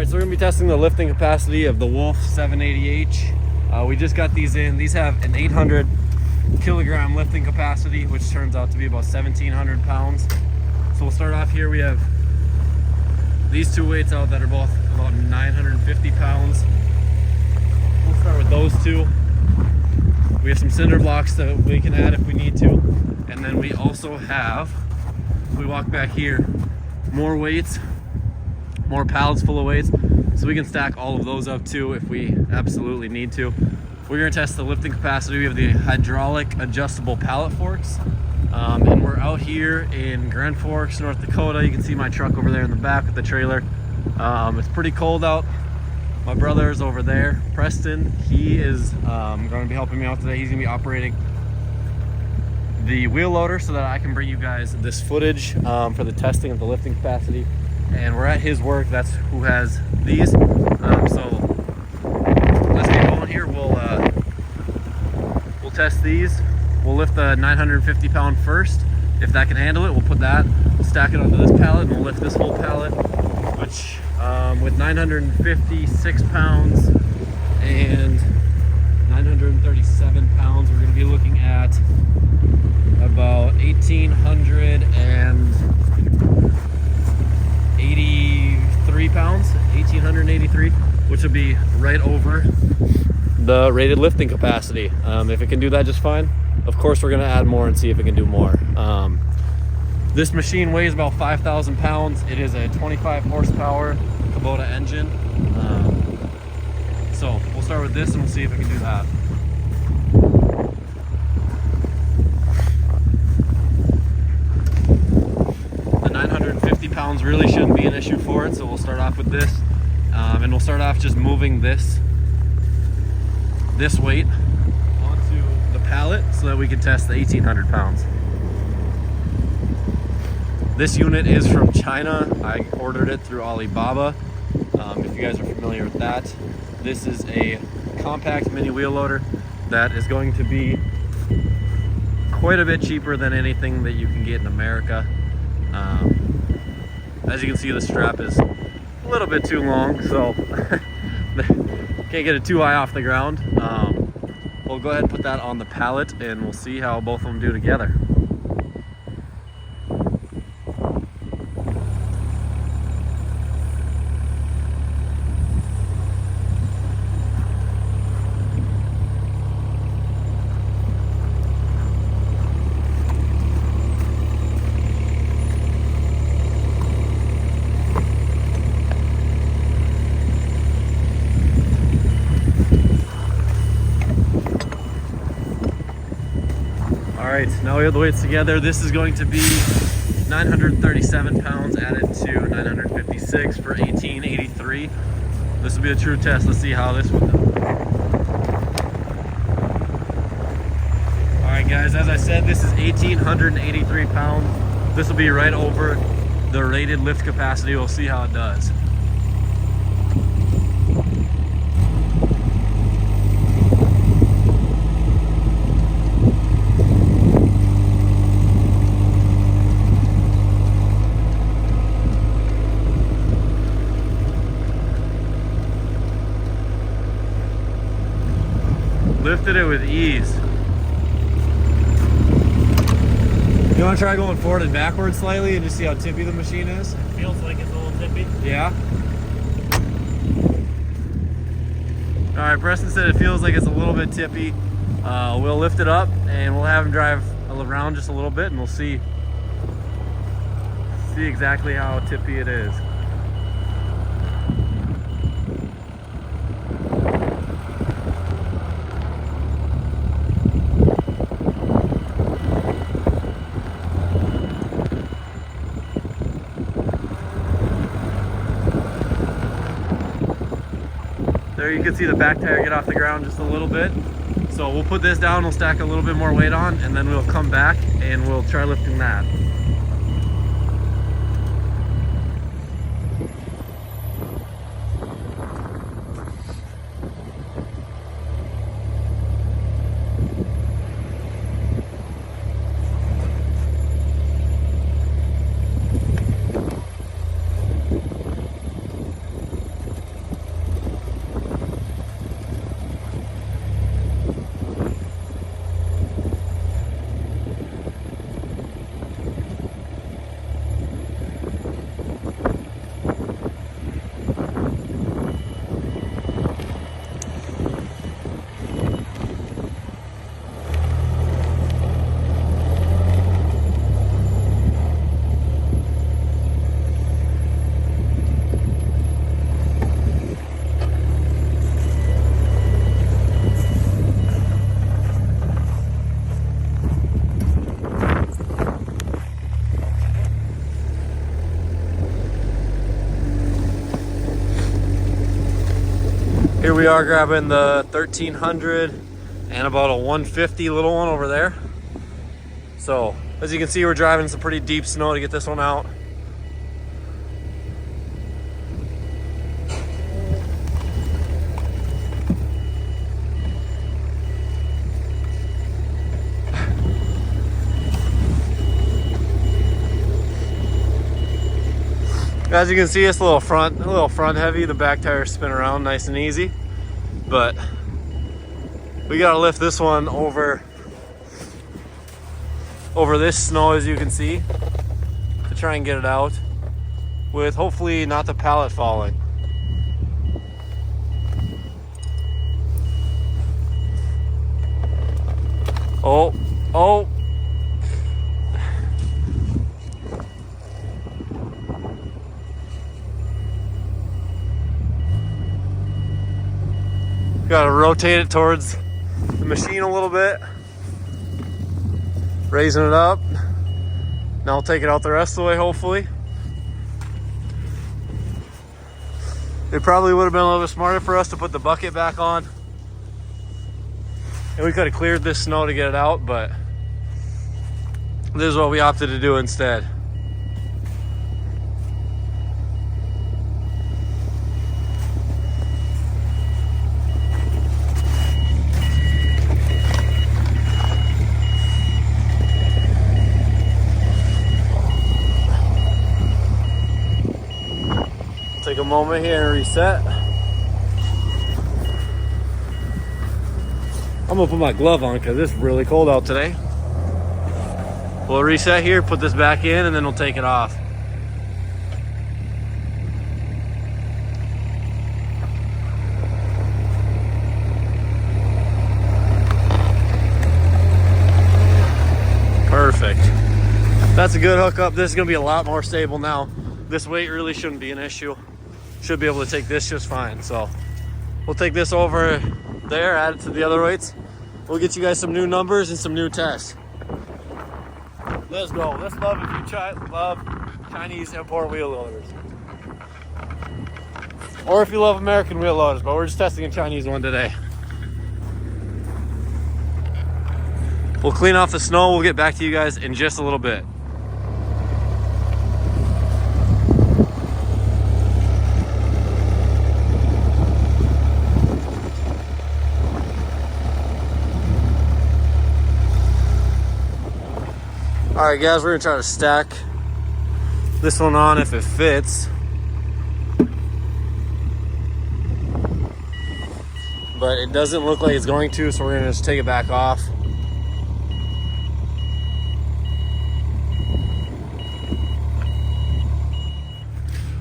Alright, so we're going to be testing the lifting capacity of the Wolf 780H. We just got these in. These have an 800 kilogram lifting capacity, which turns out to be about 1,700 pounds. So we'll start off here. We have these two weights out that are both about 950 pounds. We'll start with those two. We have some cinder blocks that we can add if we need to. And then we also have, if we walk back here, more weights, more pallets full of weights, so we can stack all of those up too if we absolutely need to. We're going to test the lifting capacity. We have the hydraulic adjustable pallet forks, and we're out here in Grand Forks, North Dakota. You can see my truck over there in the back with the trailer. It's pretty cold out. My brother is over there, Preston. He is going to be helping me out today. He's going to be operating the wheel loader so that I can bring you guys this footage for the testing of the lifting capacity. And we're at his work. That's who has these. So let's get going here. We'll test these. We'll lift the 950 pound first. If that can handle it, we'll put that, stack it onto this pallet, and we'll lift this whole pallet, which with 956 pounds and 937 pounds, we're going to be looking at about 1,883 pounds, 1,883, which will be right over the rated lifting capacity. If it can do that just fine, of course we're going to add more and see if it can do more. This machine weighs about 5,000 pounds. It is a 25 horsepower Kubota engine. So we'll start with this and we'll see if it can do that. The 950 pounds really shouldn't be an issue for it, so we'll start off with this. And we'll start off just moving this weight onto the pallet so that we can test the 1,800 pounds. This unit is from China. I ordered it through Alibaba. If you guys are familiar with that, this is a compact mini wheel loader that is going to be quite a bit cheaper than anything that you can get in America. As you can see, the strap is a little bit too long, so can't get it too high off the ground. We'll go ahead and put that on the pallet and we'll see how both of them do together. Alright, now we have the weights together. This is going to be 937 pounds added to 956 for 1,883. This will be a true test. Let's see how this one does. Alright guys, as I said, this is 1,883 pounds. This will be right over the rated lift capacity. We'll see how it does. Lifted it with ease. You want to try going forward and backwards slightly and just see how tippy the machine is? It feels like it's a little tippy. Yeah. Alright, Preston said it feels like it's a little bit tippy. We'll lift it up and we'll have him drive around just a little bit and we'll see exactly how tippy it is. There you can see the back tire get off the ground just a little bit. So we'll put this down, we'll stack a little bit more weight on, and then we'll come back and we'll try lifting that. Here we are grabbing the 1300 and about a 150 little one over there. So as you can see, we're driving some pretty deep snow to get this one out. As you can see, it's a little front heavy. The back tires spin around nice and easy, but we gotta lift this one over this snow, as you can see, to try and get it out with hopefully not the pallet falling. Oh. Got to rotate it towards the machine a little bit, raising it up. Now we'll take it out the rest of the way, hopefully. It probably would have been a little bit smarter for us to put the bucket back on, and we could have cleared this snow to get it out, but this is what we opted to do instead. Take a moment here and reset. I'm gonna put my glove on because it's really cold out today. We'll reset here, put this back in, and then we'll take it off. Perfect. That's a good hookup. This is gonna be a lot more stable now. This weight really shouldn't be an issue. Should be able to take this just fine. So we'll take this over there, add it to the other weights. We'll get you guys some new numbers and some new tests. Let's go. Let's love if you love Chinese import wheel loaders. Or if you love American wheel loaders, but we're just testing a Chinese one today. We'll clean off the snow. We'll get back to you guys in just a little bit. All right, guys, we're gonna try to stack this one on if it fits. But it doesn't look like it's going to, so we're gonna just take it back off.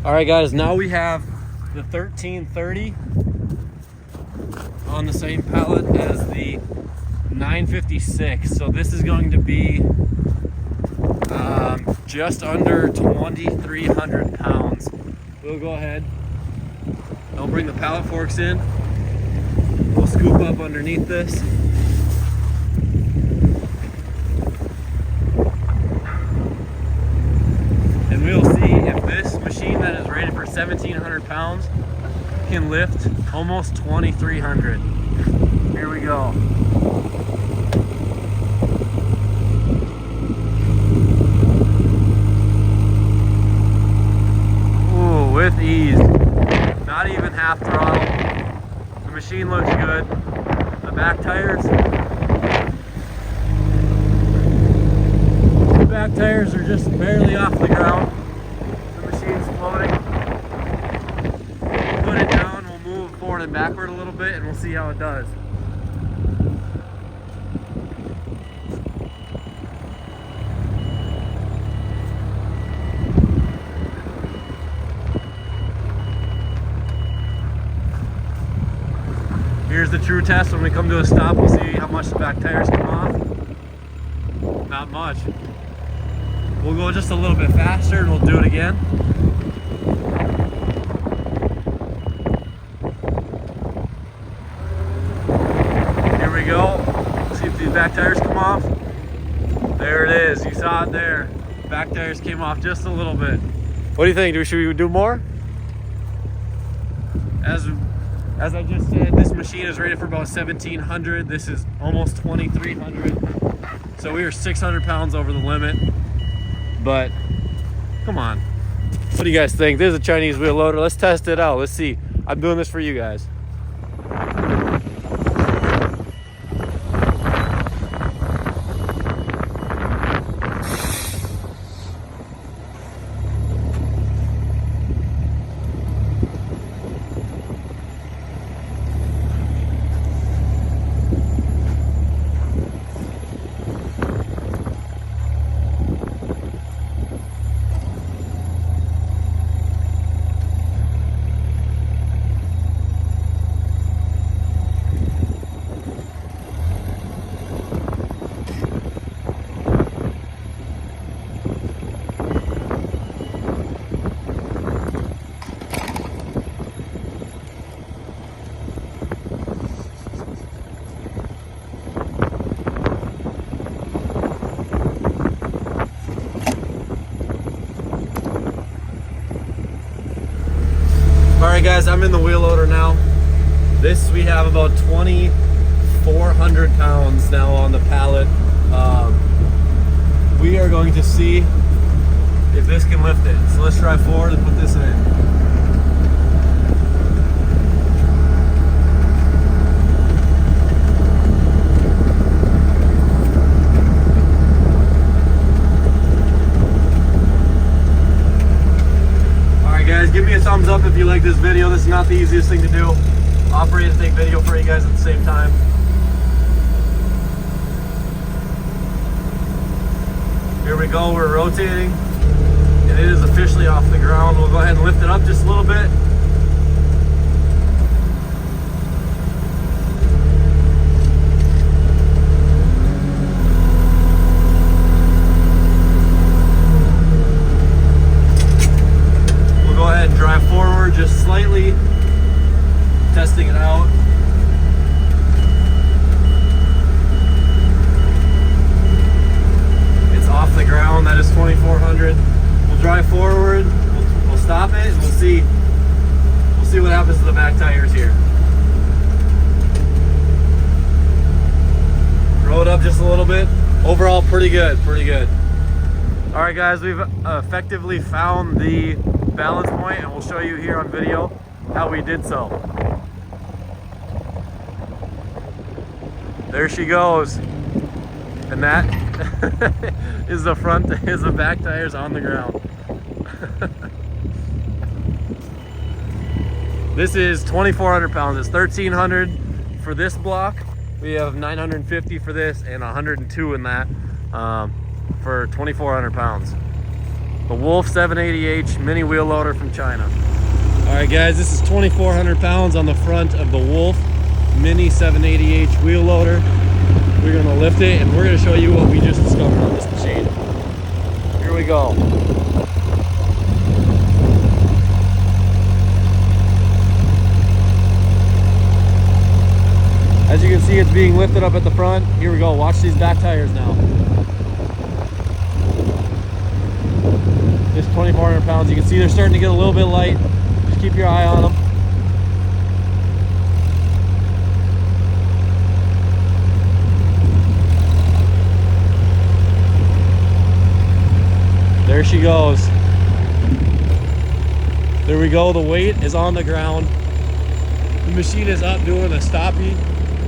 All right, guys, now we have the 1330 on the same pallet as the 956. So this is going to be just under 2,300 pounds. We'll go ahead. I'll bring the pallet forks in. We'll scoop up underneath this. And we'll see if this machine that is rated for 1,700 pounds can lift almost 2,300. Here we go. With ease, not even half throttle. The machine looks good. The back tires are just barely off the ground. The machine's floating. We'll put it down, we'll move forward and backward a little bit, and we'll see how it does. Here's the true test. When we come to a stop, we'll see how much the back tires come off. Not much. We'll go just a little bit faster and we'll do it again. Here we go. See if these back tires come off. There it is. You saw it there. Back tires came off just a little bit. What do you think? Should we do more? As I just said, this machine is rated for about 1,700. This is almost 2,300. So we are 600 pounds over the limit. But come on. What do you guys think? This is a Chinese wheel loader. Let's test it out. Let's see. I'm doing this for you guys. Alright guys, I'm in the wheel loader now. This, we have about 2,400 pounds now on the pallet. We are going to see if this can lift it. So let's drive forward and put this in. Give me a thumbs up if you like this video. This is not the easiest thing to do. Operate and take video for you guys at the same time. Here we go, we're rotating. And it is officially off the ground. We'll go ahead and lift it up just a little bit. Drive forward just slightly, testing it out. It's off the ground. That is 2,400. We'll drive forward. We'll stop it, and we'll see what happens to the back tires here. Throw it up just a little bit. Overall, pretty good. Pretty good. All right, guys, we've effectively found the balance point, and we'll show you here on video how we did so. There she goes, and that is the front, is the back tires on the ground. This is 2,400 pounds. It's 1,300 for this block. We have 950 for this and 102 in that for 2,400 pounds. The Wolf 780H mini wheel loader from China. All right, guys, this is 2,400 pounds on the front of the Wolf mini 780H wheel loader. We're gonna lift it, and we're gonna show you what we just discovered on this machine. Here we go. As you can see, it's being lifted up at the front. Here we go. Watch these back tires now. This 2,400 pounds, you can see they're starting to get a little bit light. Just keep your eye on them. There she goes. There we go, the weight is on the ground. The machine is up doing a stoppie.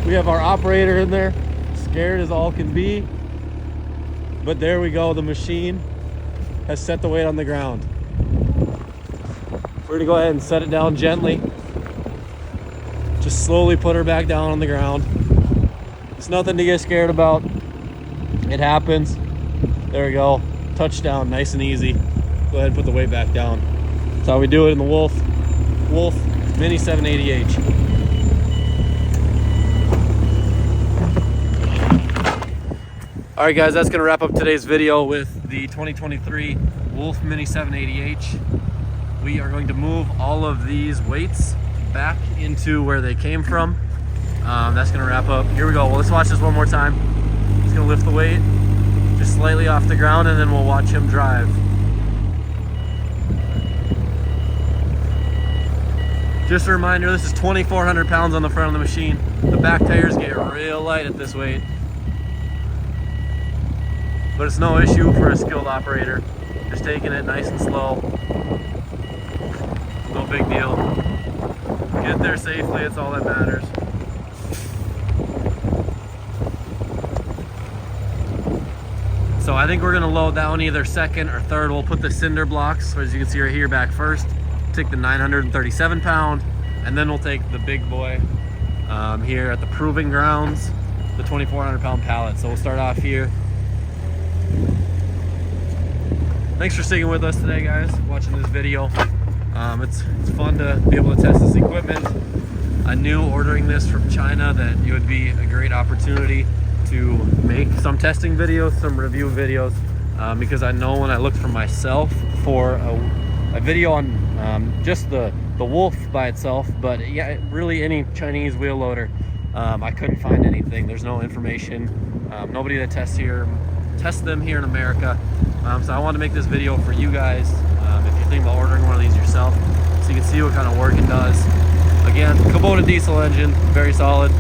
We have our operator in there, scared as all can be. But there we go, the machine has set the weight on the ground. We're gonna go ahead and set it down gently. Just slowly put her back down on the ground. It's nothing to get scared about. It happens. There we go. Touchdown, nice and easy. Go ahead and put the weight back down. That's how we do it in the Wolf Mini 780H. All right, guys, that's gonna wrap up today's video with the 2023 Wolf Mini 780H. We are going to move all of these weights back into where they came from. That's gonna wrap up. Here we go. Well, let's watch this one more time. He's gonna lift the weight just slightly off the ground, and then we'll watch him drive. Just a reminder, this is 2,400 pounds on the front of the machine. The back tires get real light at this weight. But it's no issue for a skilled operator. Just taking it nice and slow. No big deal. Get there safely, it's all that matters. So I think we're gonna load that one either second or third. We'll put the cinder blocks, as you can see right here, back first. Take the 937 pound, and then we'll take the big boy here at the proving grounds, the 2,400 pound pallet. So we'll start off here. Thanks for sticking with us today, guys, watching this video. It's fun to be able to test this equipment. I knew ordering this from China that it would be a great opportunity to make some testing videos, some review videos, because I know when I looked for myself for a video on just the Wolf by itself, but yeah, really any Chinese wheel loader, I couldn't find anything. There's no information. Nobody that tests them here in America. So I wanted to make this video for you guys, if you're thinking about ordering one of these yourself, so you can see what kind of work it does. Again, Kubota diesel engine, very solid.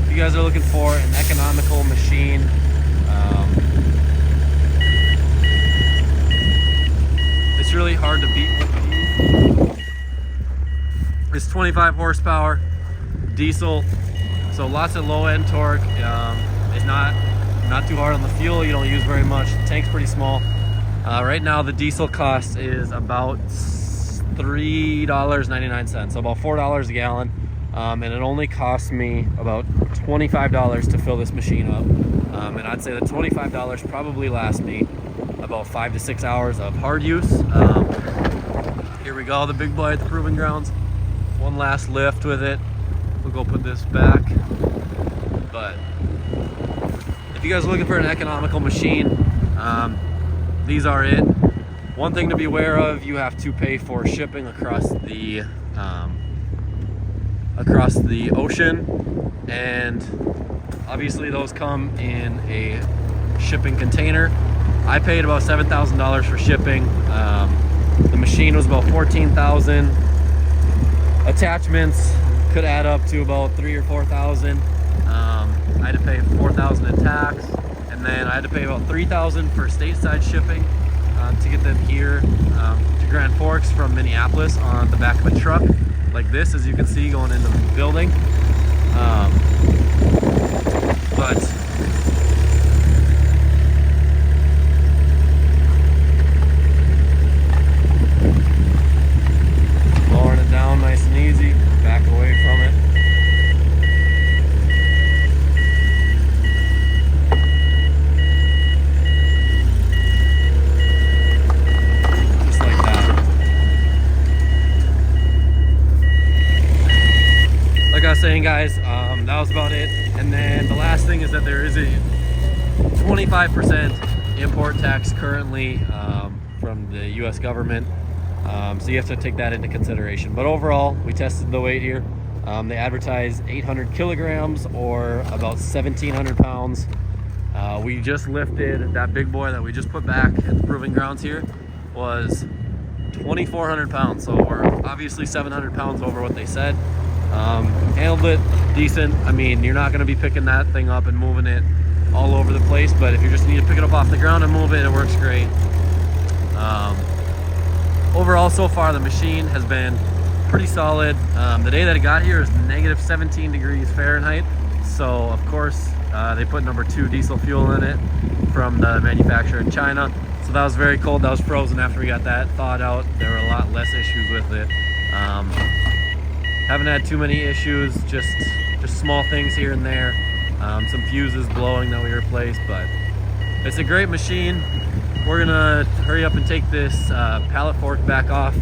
If you guys are looking for an economical machine, it's really hard to beat with these. It's 25 horsepower, diesel, so lots of low end torque. It's not too hard on the fuel. You don't use very much. The tank's pretty small. Right now the diesel cost is about $3.99, so about $4 a gallon, and it only cost me about $25 to fill this machine up, and I'd say the $25 probably lasts me about 5 to 6 hours of hard use. Here we go, the big boy at the proving grounds. One last lift with it. We'll go put this back. But if you guys are looking for an economical machine, these are it. One thing to be aware of, you have to pay for shipping across the ocean, and obviously those come in a shipping container. I paid about $7,000 for shipping. The machine was about $14,000. Attachments could add up to about $3,000 or $4,000. I had to pay $4,000 in tax, and then I had to pay about $3,000 for stateside shipping to get them here to Grand Forks from Minneapolis on the back of a truck like this, as you can see, going into the building. But lowering it down nice and easy, back away from it. Just like that. Like I was saying, guys, that was about it. And then the last thing is that there is a 25% import tax currently from the US government. So you have to take that into consideration. But overall, we tested the weight here. They advertise 800 kilograms or about 1,700 pounds. We just lifted that big boy that we just put back at the proving grounds here, was 2,400 pounds. So we're obviously 700 pounds over what they said. Handled it decent. I mean, you're not going to be picking that thing up and moving it all over the place, but if you just need to pick it up off the ground and move it, it works great. Overall, so far, the machine has been pretty solid. The day that it got here is negative 17 degrees Fahrenheit. So, of course, they put number 2 diesel fuel in it from the manufacturer in China. So that was very cold. That was frozen after we got that thawed out. There were a lot less issues with it. Haven't had too many issues, just small things here and there. Some fuses blowing that we replaced, but it's a great machine. We're gonna hurry up and take this pallet fork back off,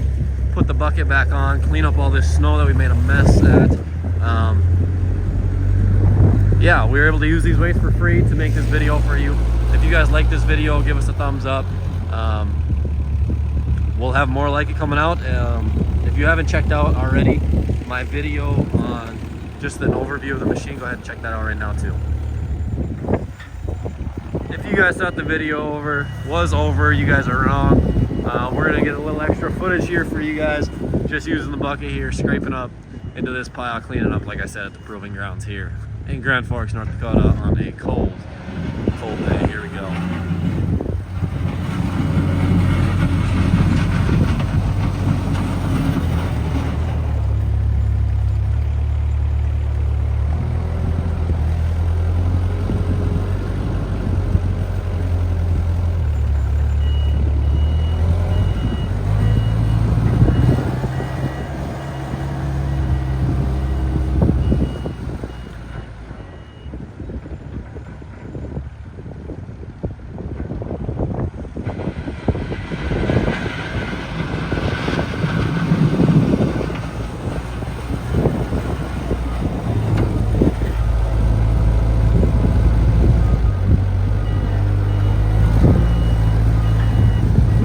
put the bucket back on, clean up all this snow that we made a mess at. Yeah, we were able to use these weights for free to make this video for you. If you guys like this video, give us a thumbs up. We'll have more like it coming out. If you haven't checked out already my video on just an overview of the machine, go ahead and check that out right now too. If you guys thought the video was over, you guys are wrong. We're gonna get a little extra footage here for you guys, just using the bucket here, scraping up into this pile, cleaning up, like I said, at the proving grounds here in Grand Forks, North Dakota on a cold day. Here we go.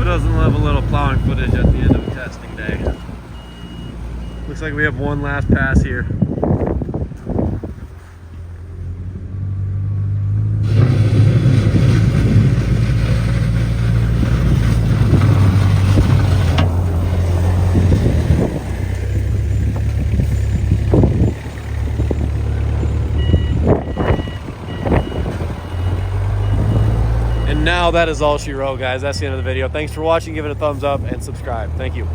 Doesn't love a little plowing footage at the end of a testing day. Looks like we have one last pass here. Now that is all she wrote, guys. That's the end of the video. Thanks for watching. Give it a thumbs up and subscribe. Thank you.